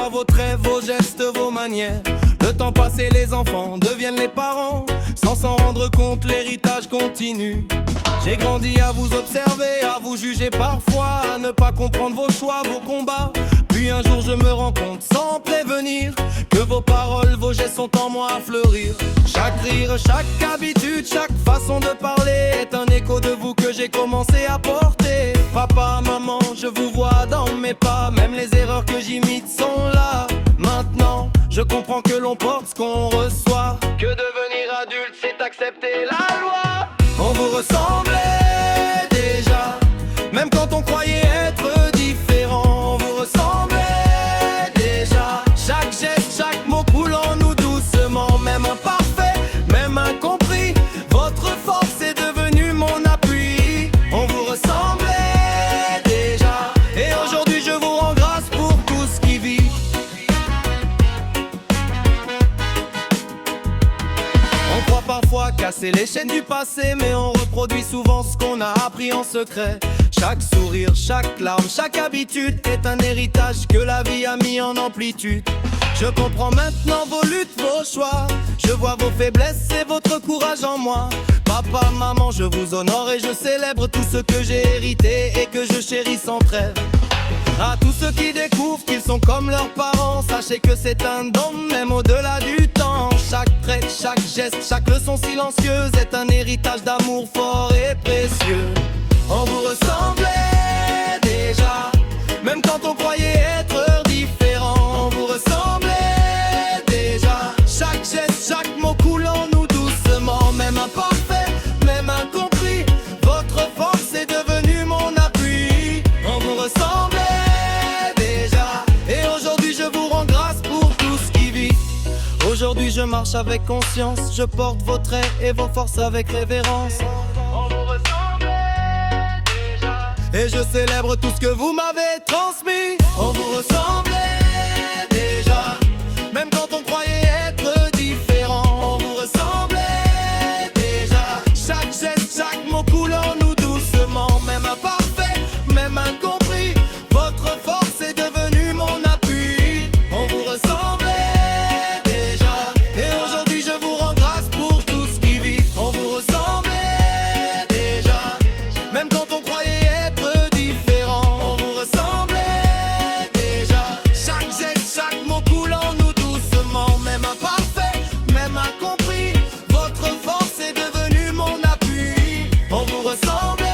vois vos traits, vos gestes, vos manières. Le temps passé, les enfants deviennent les parents. Sans s'en rendre compte, l'héritage continue. J'ai grandi à vous observer, à vous juger parfois, à ne pas comprendre vos choix, vos combats. Puis un jour je me rends compte, sans prévenir, que vos paroles, vos gestes sont en moi à fleurir. Chaque rire, chaque habitude, chaque façon de parler est un écho de vous que j'ai commencé à porter. Papa, maman, je vous vois dans mes pas, même les erreurs que j'imite sont là. Maintenant, je comprends que l'on porte ce qu'on reçoit, que devenir adulte, c'est accepter la loi. On vous ressemblait déjà, même quand on croyait être différent. On vous ressemblait déjà, chaque geste, chaque mot coule en nous doucement. Même imparfait, même incompris, votre force est devenue mon appui. On vous ressemblait déjà, et aujourd'hui je vous rends grâce pour tout ce qui vit. On croit parfois casser les chaînes du passé, mais on reproduit souvent ce qu'on a appris en secret. Chaque sourire, chaque larme, chaque habitude est un héritage que la vie a mis en amplitude. Je comprends maintenant vos luttes, vos choix. Je vois vos faiblesses et votre courage en moi. Papa, maman, je vous honore et je célèbre tout ce que j'ai hérité et que je chéris sans trêve. À tous ceux qui découvrent qu'ils sont comme leurs parents, sachez que c'est un don même au-delà du temps. Chaque trait, chaque geste, chaque leçon silencieuse est un héritage d'amour fort et précieux. On vous ressemblait déjà, même quand on croyait être différent. On vous ressemblait déjà, chaque geste, chaque mot coule en nous doucement. Même imparfait, même incompris, votre force est devenue mon appui. On vous ressemblait déjà, et aujourd'hui je vous rends grâce pour tout ce qui vit. Aujourd'hui je marche avec conscience, je porte vos traits et vos forces avec révérence. On vous ressemblait déjà, et je célèbre tout ce que vous m'avez transmis. On vous ressemblait déjà, même quand on croyait être différent. On vous ressemblait déjà, chaque geste, chaque mot coule en nous doucement. Même imparfait, même incompris, votre force est devenue mon appui. On vous ressemblait déjà, et aujourd'hui je vous rends grâce pour tout ce qui vit. On vous ressemblait déjà, même quand on croyait être différent. On vous ressemblait déjà, chaque geste, chaque mot coule en nous doucement. Même imparfait, même incompris, votre force est devenue mon appui. On vous ressemblait